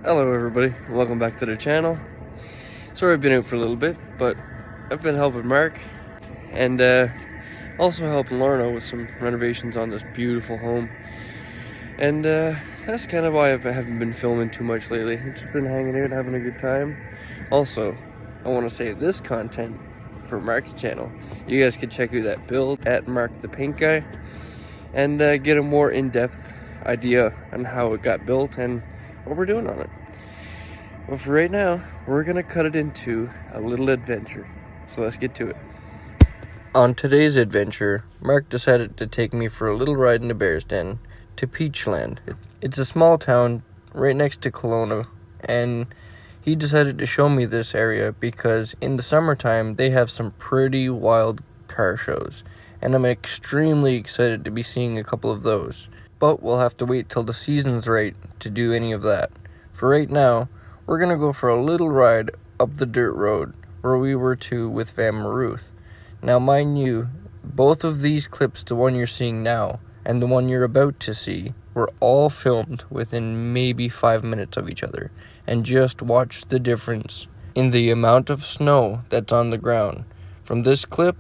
Hello everybody, welcome back to the channel. Sorry I've been out for a little bit, but I've been helping Mark and also helping Lorna with some renovations on this beautiful home. And that's kind of why I haven't been filming too much lately. I've just been hanging out, having a good time. Also, I want to save this content for Mark's channel. You guys can check out that build at Mark the Paint Guy and get a more in-depth idea on how it got built and what we're doing on it. Well, for right now, we're gonna cut it into a little adventure. So let's get to it. On today's adventure, Mark decided to take me for a little ride in the Bear's Den to Peachland. It's a small town right next to Kelowna, and he decided to show me this area because in the summertime they have some pretty wild car shows, and I'm extremely excited to be seeing a couple of those. But we'll have to wait till the season's right to do any of that. For right now, we're gonna go for a little ride up the dirt road where we were to with Van Maruth. Now mind you, both of these clips, the one you're seeing now and the one you're about to see, were all filmed within maybe 5 minutes of each other. And just watch the difference in the amount of snow that's on the ground from this clip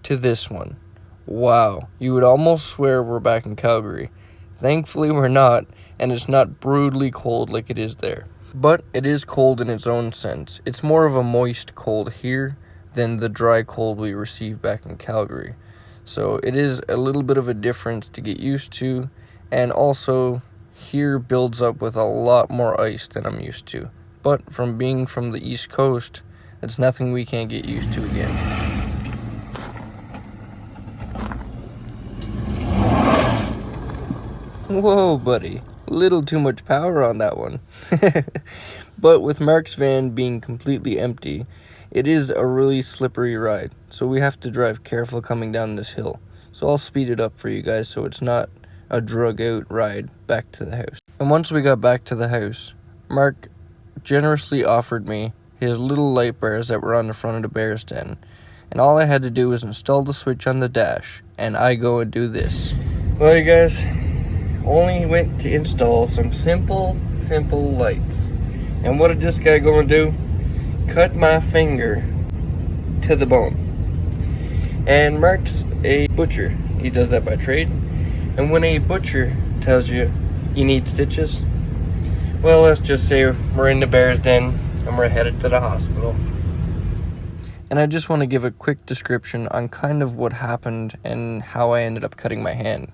to this one. Wow, you would almost swear we're back in Calgary. Thankfully we're not, and it's not brutally cold like it is there. But it is cold in its own sense. It's more of a moist cold here than the dry cold we receive back in Calgary. So it is a little bit of a difference to get used to, and also here builds up with a lot more ice than I'm used to. But from being from the East Coast, it's nothing we can't get used to again. Whoa, buddy. A little too much power on that one. But with Mark's van being completely empty, it is a really slippery ride, so we have to drive careful coming down this hill. So I'll speed it up for you guys so it's not a drug out ride back to the house. And once we got back to the house, Mark generously offered me his little light bars that were on the front of the Bear's Den. And all I had to do was install the switch on the dash, and I go and do this. Well, you guys, only went to install some simple lights. And what did this guy go and do? Cut my finger to the bone. And Mark's a butcher. He does that by trade. And when a butcher tells you you need stitches, well, let's just say we're in the Bear's Den and we're headed to the hospital. And I just want to give a quick description on kind of what happened and how I ended up cutting my hand.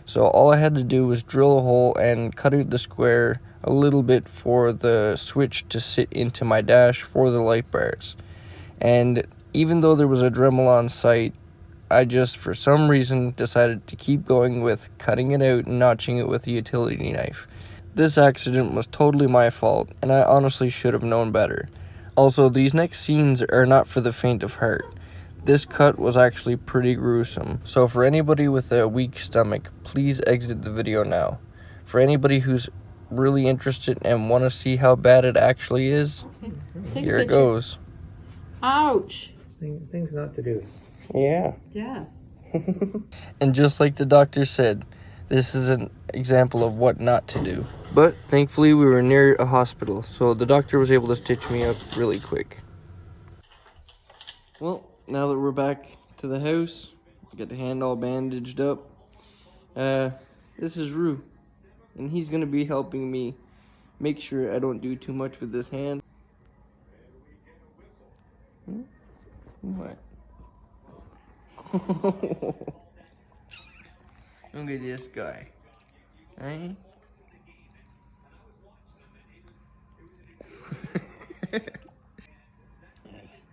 So all I had to do was drill a hole and cut out the square a little bit for the switch to sit into my dash for the light bars. And even though there was a Dremel on site, I just for some reason decided to keep going with cutting it out and notching it with a utility knife. This accident was totally my fault, and I honestly should have known better. Also, these next scenes are not for the faint of heart. This cut was actually pretty gruesome, so for anybody with a weak stomach, please exit the video now. For anybody who's really interested and want to see how bad it actually is, here it goes. Ouch. Things not to do. Yeah. Yeah. And just like the doctor said, this is an example of what not to do. But thankfully we were near a hospital, so the doctor was able to stitch me up really quick. Well, now that we're back to the house, got the hand all bandaged up. This is Rue, and he's gonna be helping me make sure I don't do too much with this hand. What? Look at this guy, right?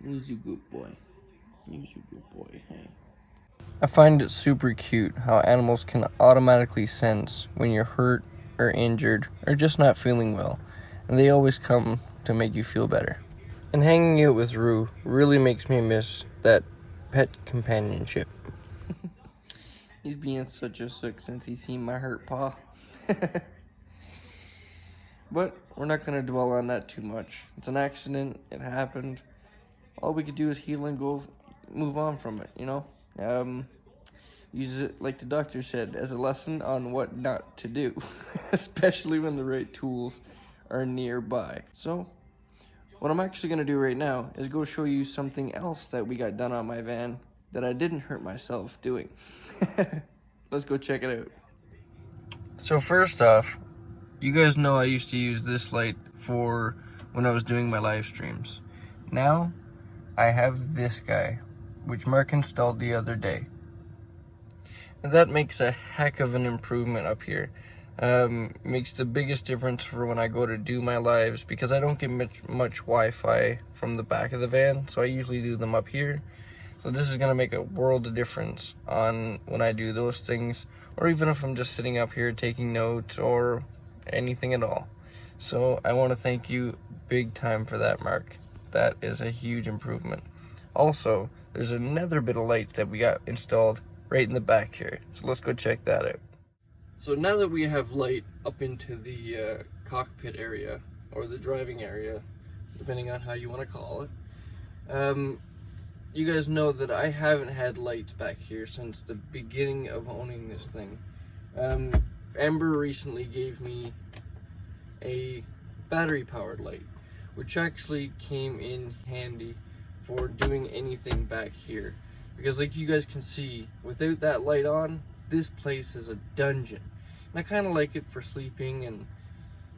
He's a good boy. He's a good boy, hey. I find it super cute how animals can automatically sense when you're hurt or injured or just not feeling well, and they always come to make you feel better. And hanging out with Rue really makes me miss that pet companionship. He's being such a sook since he's seen my hurt paw. But we're not going to dwell on that too much. It's an accident, it happened. All we could do is heal and move on from it, you know? Use it, like the doctor said, as a lesson on what not to do, especially when the right tools are nearby. So what I'm actually gonna do right now is go show you something else that we got done on my van that I didn't hurt myself doing. Let's go check it out. So first off, you guys know I used to use this light for when I was doing my live streams. Now I have this guy, which Mark installed the other day. And that makes a heck of an improvement up here. Makes the biggest difference for when I go to do my lives, because I don't get much Wi-Fi from the back of the van, so I usually do them up here. So this is gonna make a world of difference on when I do those things, or even if I'm just sitting up here taking notes or anything at all. So I want to thank you big time for that, Mark. That is a huge improvement. Also, there's another bit of light that we got installed right in the back here, so let's go check that out. So now that we have light up into the cockpit area, or the driving area, depending on how you want to call it, you guys know that I haven't had lights back here since the beginning of owning this thing. Amber recently gave me a battery powered light, which actually came in handy for doing anything back here, because like you guys can see, without that light on, this place is a dungeon. And I kind of like it for sleeping, and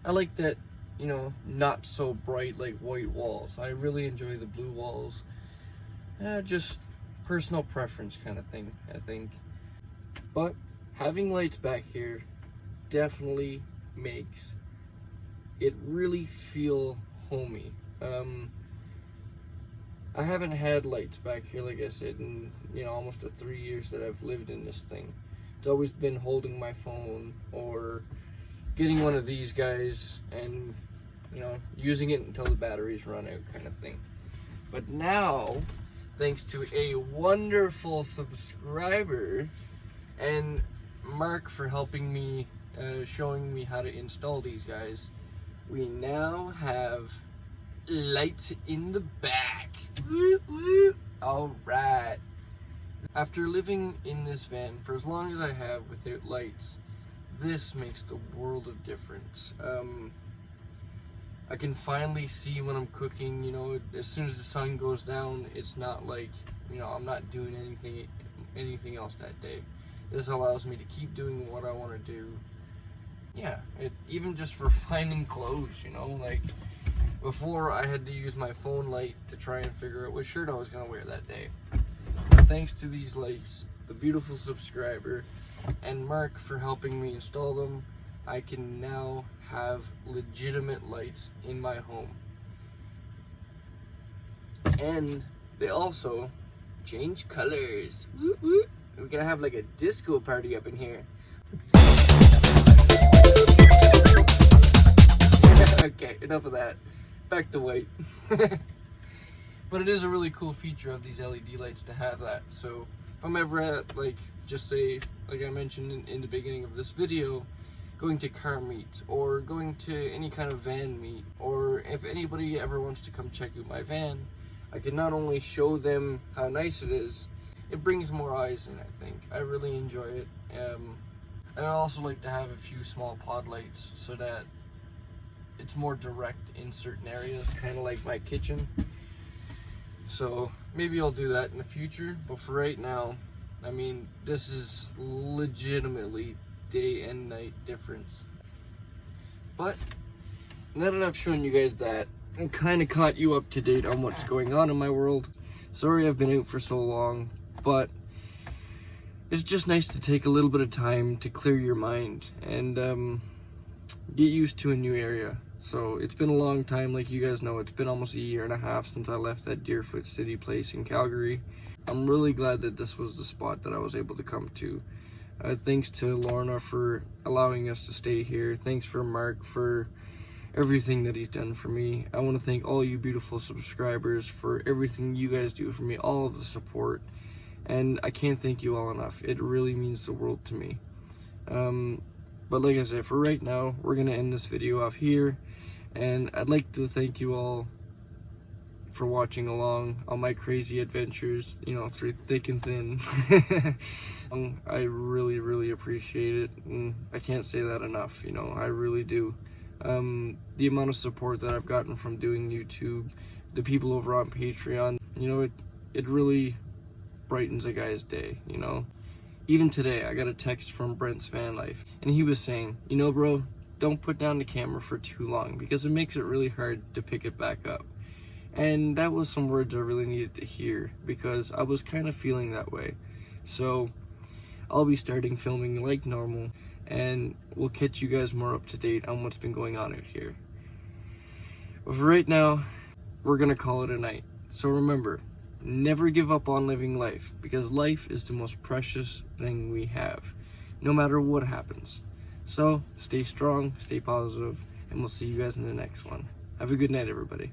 I like that, you know, not so bright like white walls. I really enjoy the blue walls. Just personal preference kind of thing, I think. But having lights back here definitely makes it really feel homey. I haven't had lights back here, like I said, in, you know, almost the 3 years that I've lived in this thing. It's always been holding my phone or getting one of these guys and, you know, using it until the batteries run out kind of thing. But now, thanks to a wonderful subscriber and Mark for helping me, showing me how to install these guys, we now have lights in the back. Woo, woo. All right. After living in this van for as long as I have without lights, this makes the world of difference. I can finally see when I'm cooking, you know, as soon as the sun goes down, it's not like, you know, I'm not doing anything else that day. This allows me to keep doing what I want to do. Yeah, even just for finding clothes, you know, like before I had to use my phone light to try and figure out what shirt I was going to wear that day. But thanks to these lights, the beautiful subscriber, and Mark for helping me install them, I can now have legitimate lights in my home. And they also change colors. Woo woo. We're gonna have like a disco party up in here. Okay, enough of that. Back to white. But it is a really cool feature of these LED lights to have that. So if I'm ever at, like, just say, like I mentioned in the beginning of this video, going to car meets or going to any kind of van meet, or if anybody ever wants to come check out my van, I can not only show them how nice it is, it brings more eyes in, I think. I really enjoy it. I also like to have a few small pod lights so that it's more direct in certain areas, kind of like my kitchen. So maybe I'll do that in the future, but for right now, I mean, this is legitimately day and night difference. But now that I've shown you guys that and kind of caught you up to date on what's going on in my world, sorry I've been out for so long, but it's just nice to take a little bit of time to clear your mind and get used to a new area. So it's been a long time, like you guys know. It's been almost a year and a half since I left that Deerfoot City place in Calgary. I'm really glad that this was the spot that I was able to come to. Thanks to Lorna for allowing us to stay here. Thanks for Mark for everything that he's done for me. I want to thank all you beautiful subscribers for everything you guys do for me, all of the support. And I can't thank you all enough. It really means the world to me. But like I said, for right now, we're going to end this video off here. And I'd like to thank you all for watching along on my crazy adventures, you know, through thick and thin. I really, really appreciate it. And I can't say that enough, you know, I really do. The amount of support that I've gotten from doing YouTube, the people over on Patreon, you know, it really brightens a guy's day, you know. Even today, I got a text from Brent's VanLife, and he was saying, you know, bro, don't put down the camera for too long because it makes it really hard to pick it back up. And that was some words I really needed to hear because I was kind of feeling that way. So I'll be starting filming like normal, and we'll catch you guys more up to date on what's been going on out here. But for right now, we're gonna call it a night. So remember, never give up on living life, because life is the most precious thing we have, no matter what happens. So stay strong, stay positive, and we'll see you guys in the next one. Have a good night, everybody.